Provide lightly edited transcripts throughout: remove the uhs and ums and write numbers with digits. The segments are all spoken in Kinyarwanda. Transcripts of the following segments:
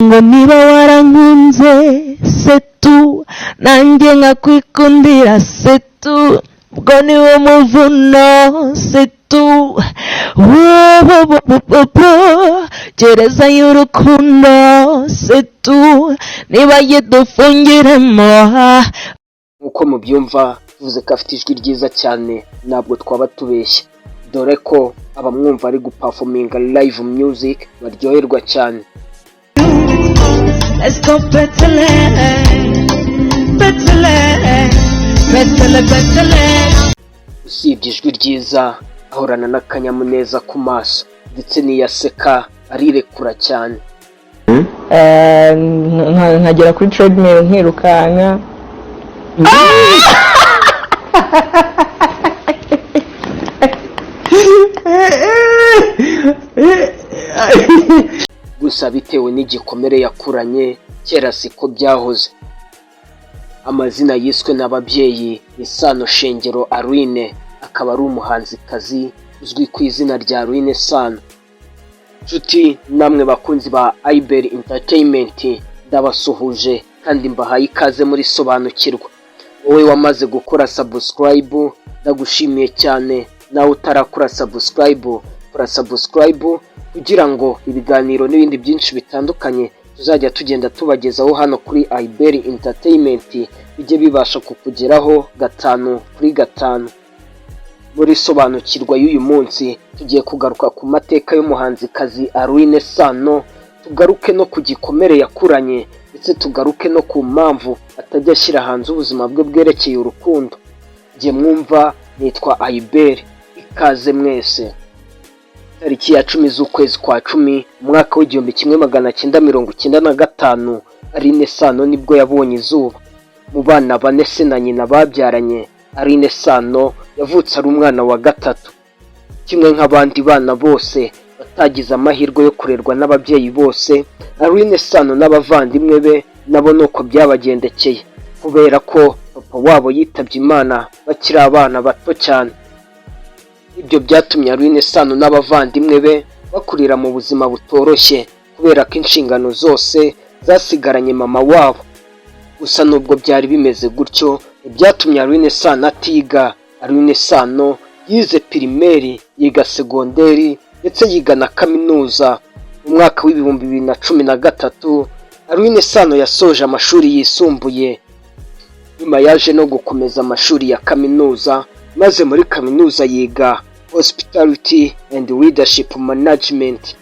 ngo niba warankunze setu nanjye nkakwikundira setu ubwo niwo muvuno setu gereza y'urukundo setu niba yidufungiremo. Nk'uko mubyumva tuvuze ko afite ijwi ryiza cyane ntabwo twaba tubeshya, dore ko abamwumva ari guperforminga live music baryoherwa cyane. Let's go betele, betele, betele, betele. Usibye ijwi ryiza ahorana n'akanyamuneza ku maso ndetse niyaseka arirekura cyane. Nkagera kuri treadmill nkirukanka. Gusa bitewe n'igikomere yakuranye kera siko byahoze. Amazina yiswe n'ababyeyi ni Sano Shengero Alyn, akaba ari umuhanzikazi uzwi ku izina rya Alyn Sano. Nshuti namwe bakunzi ba IBL Entertainment, ndabasuhuje kandi mbahaye ikaze muri Sobanukirwa. Wowe wamaze gukora subscribe ndagushimiye cyane, nawe utarakora subscribe kora subscribe kugira ngo ibiganiro n'ibindi byinshi bitandukanye tuzajya tugenda tubagezaho hano kuri IBL Entertainment bijye bibasha kukugeraho 5 kuri 5. Muri Sobanukirwa y'uyu munsi tugiye kugaruka ku mateka y'umuhanzikazi Alyn Sano, tugaruke no ku gikomere yakuranye ndetse tugaruke no ku mpamvu atajya ashyira hanze ubuzima bwe bwerekeye urukundo. Jye mwumva nitwa IBL, ikaze mwese. Tariki ya 10 z'ukwezi kwa 10 umwaka w'1995 Alyn Sano nibwo yabonye izuba. Mu bana bane se na nyina babyaranye, Alyn Sano yavutse ari umwana wa gatatu. Kimwe nk'abandi bana bose batagize amahirwe yo kurerwa n'ababyeyi bose, Alyn Sano n'abavandimwe be nabo nuko byabagendekeye kubera ko papa wabo yitabye Imana bakiri abana bato cyane. Ibyo byatumye Alyn Sano n'abavandimwe be bakurira mu buzima butoroshye kubera ko inshingano zose zasigaranye mama wabo. Gusa nubwo byari bimeze gutyo, byatumye Alyn Sano atiga. Alyn Sano yize primaire, yiga segonderi ndetse yiga na kaminuza. Mu mwaka w'2013 Alyn Sano yasoje amashuri yisumbuye. Nyuma yaje no gukomeza amashuri ya kaminuza, maze muri kaminuza yiga Hospitality and Leadership Management.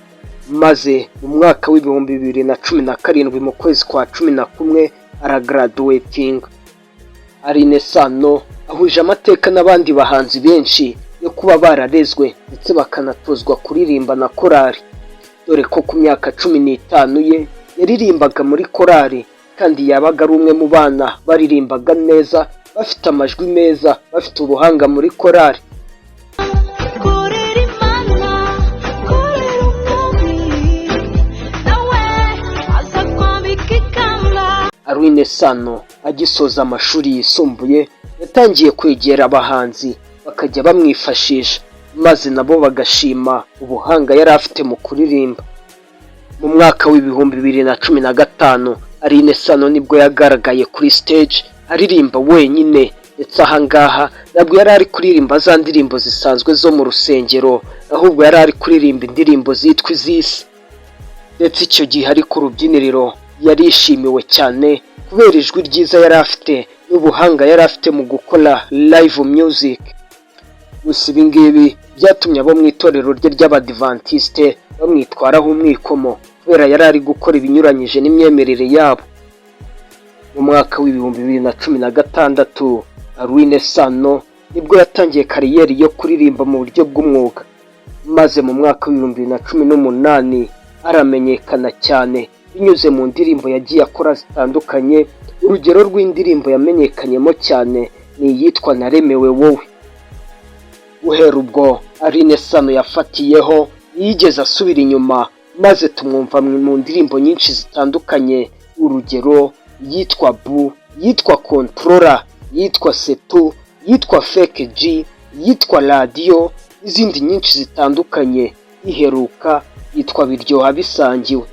Maze mu mwaka w'2017 mu kwezi kwa 11 aragraduating. Alyn Sano ahuje amateka n'abandi bahanzi benshi yo kuba bararezwe ndetse bakanatozwa kuririmba na korali, dore ko ku myaka 15 ye yaririmbaga muri korali kandi yabaga ari umwe mu bana baririmbaga neza, bafite amajwi meza, bafite ubuhanga muri korali. Alyn Sano agisoza amashuri yisumbuye yatangiye kwegera abahanzi bakajya bamwifashisha, maze nabo bagashima ubuhanga yari afite mu kuririmba. Mu mwaka w'2015 Alyn Sano nibwo yagaragaye kuri stage aririmba wenyine, ndetse ahangaha ntabwo yari ari kuririmba za ndirimbo zisanzwe zo mu rusengero, ahubwo yari ari kuririmba indirimbo zitwa iz'isi. Ndetse icyo gihe ari ku rubyiniriro yarishimiwe cyane kubera ijwi ryiza yari afite n'ubuhanga yari afite mu gukora live music. Gusa ibi ngibi byatumye abo mu itorero rye ry'Abadiventiste bamwitwaraho umwikomo kubera yari ari gukora ibinyuranyije n'imyemerere yabo. Mu mwaka w'2016 Alyn Sano nibwo yatangiye kariyeri yo kuririmba mu buryo bw'umwuga, maze mu mwaka w'2018 aramenyekana cyane binyuze mu ndirimbo yagiye akora zitandukanye. Urugero rw'indirimbo yamenyekanyemo cyane ni iyitwa Naremewe Wowe. Guhera ubwo Alyn Sano yafatiyeho, yigeze asubira inyuma, maze tumwumva mu ndirimbo nyinshi zitandukanye. Urugero yitwa Bu, yitwa Controller, yitwa Setu, yitwa Fake G, yitwa Radio n'izindi nyinshi zitandukanye. Iheruka yitwa Biryoha Bisangiwe.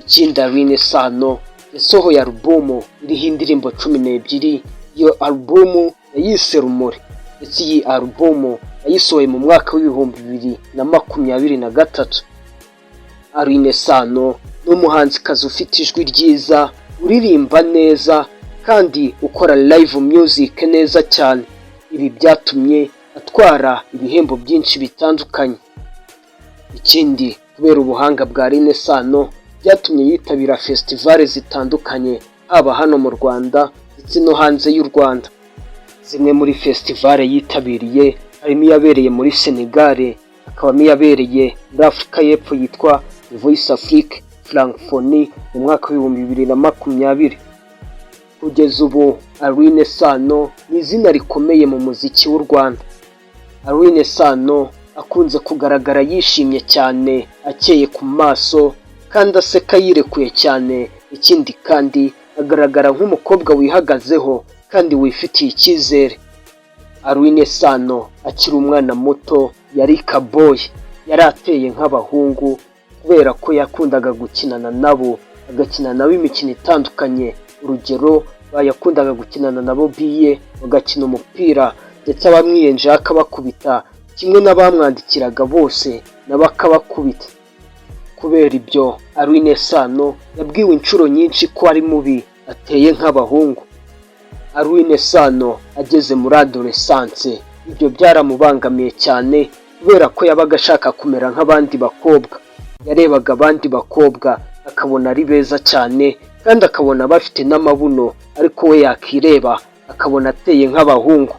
ikindi Alyn Sano yasohoye alubumu iriho indirimbo 12. Iyo alubumu yayise Rumuri, ndetse iyi alubumu yayisohoye mu mwaka w'ibihumbi 2023. Alyn Sano ni umuhanzikazi ufite ijwi ryiza, uririmba neza kandi ukora live music neza cyane. Ibi byatumye atwara ibihembo byinshi bitandukanye. Ikindi kubera ubuhanga bwa Alyn Sano byatumye yitabira festival zitandukanye, haba hano mu Rwanda ndetse no hanze y'u Rwanda. Zimwe muri festival yitabiriye harimo iyabereye muri Senegal, hakabamo iyabereye muri Afurika y'Epfo yitwa Voice Afrique Francophonie mu mwaka w'ibihumbi 2020. Kugeza ubu Alyn Sano ni izina rikomeye mu muziki w'u Rwanda. Alyn Sano akunze kugaragara yishimye cyane, akeye ku maso kandi aseka yirekuye cyane. Ikindi kandi agaragara nk'umukobwa wihagazeho kandi wifitiye icyizere. Alyn Sano akiri umwana muto yari kaboy, yari ateye nk'abahungu kubera ko yakundaga gukinana nabo, agakina nabo imikino itandukanye. Urugero, yakundaga gukinana nabo biye, bagakina umupira ndetse abamwiyenje akabakubita, kimwe n'abamwandikiraga bose nabo akabakubita. Kubera ibyo Alyn Sano yabwiwe inshuro nyinshi ko ari mubi, ateye nk'abahungu. Alyn Sano ageze muri adolescence, ibyo byaramubangamiye cyane kubera ko yabaga ashaka kumera nk'abandi bakobwa. Yarebaga abandi bakobwa akabona ari beza cyane kandi akabona bafite n'amabuno, ariko we yakireba akabona ateye nk'abahungu.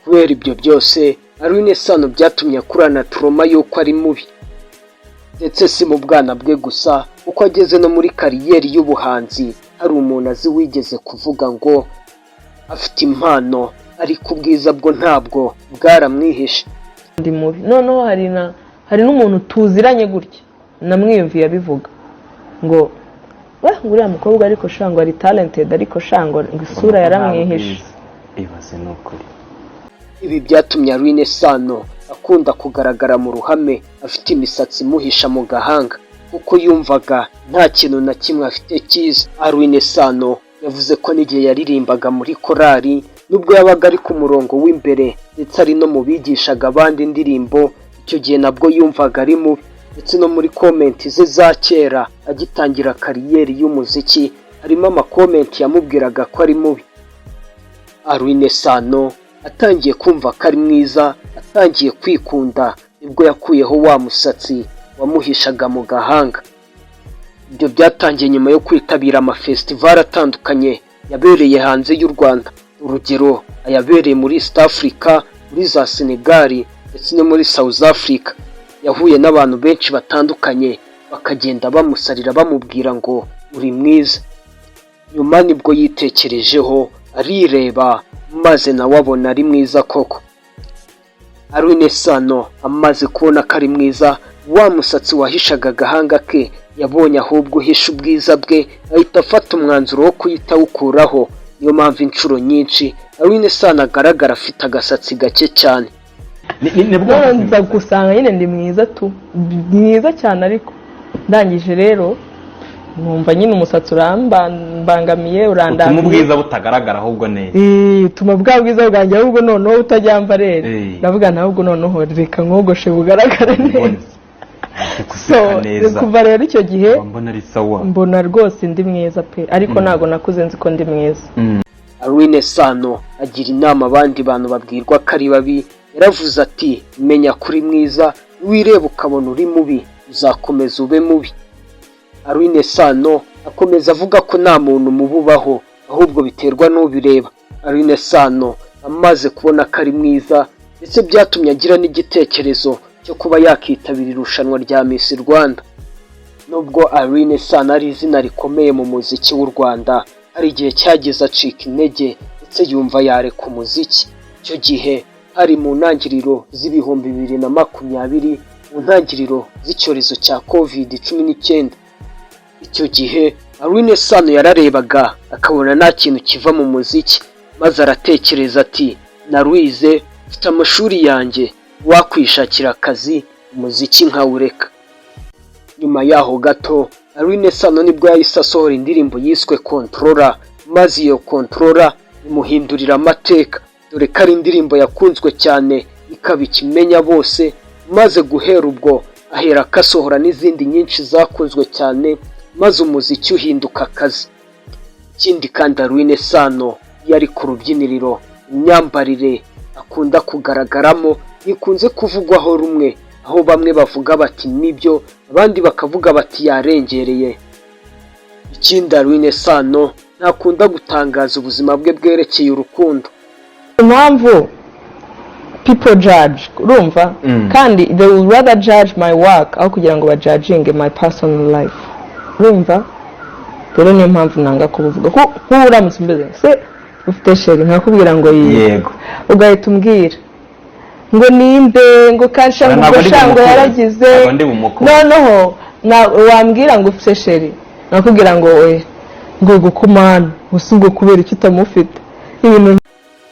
Kubera ibyo byose Alyn Sano byatumye akurana trauma y'uko ari mubi. Ndetse si mu bwana bwe gusa, uko ageze no muri kariyeri y'ubuhanzi, hari umuntu azi wigeze kuvuga ngo afite impano ariko ubwiza bwo ntabwo bwaramwihishe. Ndi mubi. Noneho hari n'umuntu tuziranye gutya namwiyumviye abivuga ngo uriya mukobwa ariko shango ari talented, ariko shango isura yaramwihishe. Ibaze n'ukuri. Ibi byatumye Alyn Sano akunda kugaragara mu ruhame afite imisatsi imuhisha mu gahanga, kuko yumvaga nta kintu na kimwe afite cyiza. Alyn Sano yavuze ko n'igihe yaririmbaga muri korali, nubwo yabaga ari ku murongo w'imbere ndetse ari no mu bigishaga abandi indirimbo, icyo gihe nabwo yumvaga ari mubi. Ndetse no muri comment ze za kera agitangira kariyeri y'umuziki, harimo amakomenti yamubwiraga ko ari mubi. Alyn Sano atangiye kumva ko ari mwiza, atangiye kwikunda, nibwo yakuyeho wa musatsi wamuhishaga mu gahanga. Ibyo byatangiye nyuma yo kwitabira amafestival atandukanye yabereye hanze y'u Rwanda. Urugero, ayabereye muri East Africa, muri za Senegal ndetse no muri South Africa. Yahuye n'abantu benshi batandukanye bakagenda bamusarira bamubwira ngo uri mwiza. Nyuma nibwo yitekerejeho arireba, maze nawe abona ari mwiza koko. Alyn Sano amaze kubona ko ari mwiza, wa musatsi wahishaga agahanga ke yabonye ahubwo uhisha ubwiza bwe, ahita afata umwanzuro wo kuyitawukuraho. Niyo mpamvu inshuro nyinshi Alyn Sano agaragara afite agasatsi gake cyane. Nza gusanga nyine ndi mwiza tu, mwiza cyane, ariko ndangije rero numva nyine umusatsi urambangamiye, urandambiye. Utuma ubwiza butagaragara ahubwo neza. Utuma bwa bwiza bwanjye ahubwo noneho utajyamba rero. Ndavuga nahubwo noneho reka nkogoshe bugaragare neza. Kuva rero icyo gihe mbona rwose ndi mwiza pe, ariko ntago nakuze nzi ko ndi mwiza. Alyn Sano agira inama abandi bantu babwirwa ko ari babi. Yaravuze ati, menya kuri mwiza, wireba ukabona uri mubi, uzakomeza ube mubi. Alyn Sano akomeza avuga ko nta muntu mububaho, ahubwo biterwa n'ubireba. Alyn Sano amaze kubona ko ari mwiza, ndetse byatumye agira n'igitekerezo cyo kuba yakitabira irushanwa rya Miss Rwanda. Nubwo Alyn Sano ari izina rikomeye mu muziki w'u Rwanda, hari igihe cyageze acika intege ndetse yumva yareka umuziki. Icyo gihe hari mu ntangiriro z'ibihumbi 2020, mu ntangiriro z'icyorezo cya COVID-19. Icyo gihe Alyn Sano yararebaga akabona nta kintu kiva mu muziki, maze aratekereza ati, narwize, mfite amashuri yanjye, wakwishakira akazi umuziki nkawureka. Nyuma yaho gato Alyn Sano nibwo yahise asohora indirimbo yiswe Controller, maze iyo Controller imuhindurira amateka, dore ko ari indirimbo yakunzwe cyane ikaba ikimenya bose, maze guhera ubwo ahera akasohora n'izindi nyinshi zakunzwe cyane, maze umuziki uhinduka akazi. Ikindi kandi Alyn Sano yari ku rubyiniriro, imyambarire akunda kugaragaramo ikunze kuvugwaho rumwe, aho bamwe bavuga bati nibyo, abandi bakavuga bati yarengereye. Ikindi Alyn Sano ntakunda gutangaza ubuzima bwe bwerekeye urukundo. Impamvu people judge, urumva? Kandi they will rather judge my work aho kugira ngo bajudginge my personal life, urumva? Rero niyo mpamvu nanga kubivuga ko uramutse mbeze se ufite sheri nkakubwira ngo yego, ugahita umbwira ngo nimbe ngo kansha ngo shango yaragize, noneho wambwira ngo ufite sheri nakubwira ngo oya ngo gukumana usubwo kubera icyo utamufite ibintu.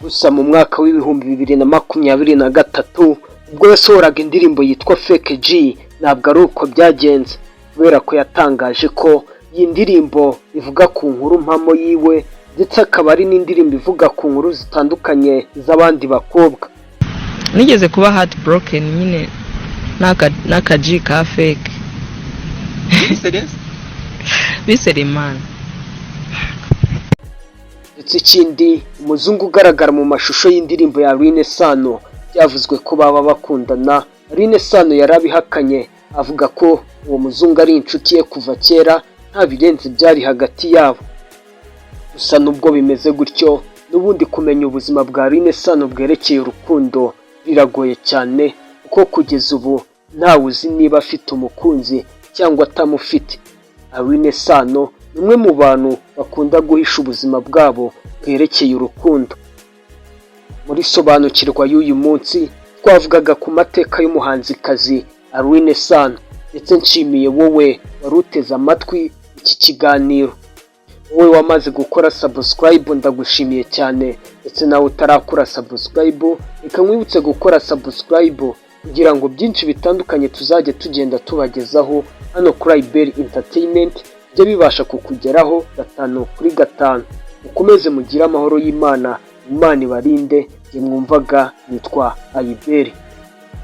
Gusa mu mwaka w'ibihumbi 2023 ubwo yasohoraga indirimbo yitwa Fake G, ntabwo ari uko byagenze, kubera ko yatangaje ko iyi ndirimbo ivuga ku nkuru mpamo yiwe, ndetse akaba ari n'indirimbo ivuga ku nkuru zitandukanye z'abandi bakobwa. Nigeze kuba heartbroken nyine n'aka G ka fake. Biseri man. Ndetse ikindi umuzungu ugaragara mu mashusho y'indirimbo ya Alyn Sano byavuzwe ko baba bakundana. Alyn Sano yarabihakanye avuga ko uwo muzungu ari inshuti ye kuva kera, nta birenze byari hagati yabo. Gusa nubwo bimeze gutyo, n'ubundi kumenya ubuzima bwa Alyn Sano bwerekeye urukundo biragoye cyane, kuko kugeza ubu ntawe uzi niba afite umukunzi cyangwa atamufite. Alyn Sano ni umwe mu bantu bakunda guhisha ubuzima bwabo bwerekeye urukundo. Muri sobanukirwa y'uyu munsi twavugaga ku mateka y'umuhanzikazi Alyn Sano, ndetse nshimiye wowe wari uteze amatwi iki kiganiro. Wowe wamaze gukora subscribe ndagushimiye cyane, ndetse nawe utarakora subscribe reka nkwibutse gukora subscribe kugira ngo byinshi bitandukanye tuzajye tugenda tubagezaho hano kuri IBL Entertainment byo bibasha kukugeraho 5 kuri 5. Ukomeze mugire amahoro y'Imana, Imana ibarinde. Mwumvaga nitwa IBL.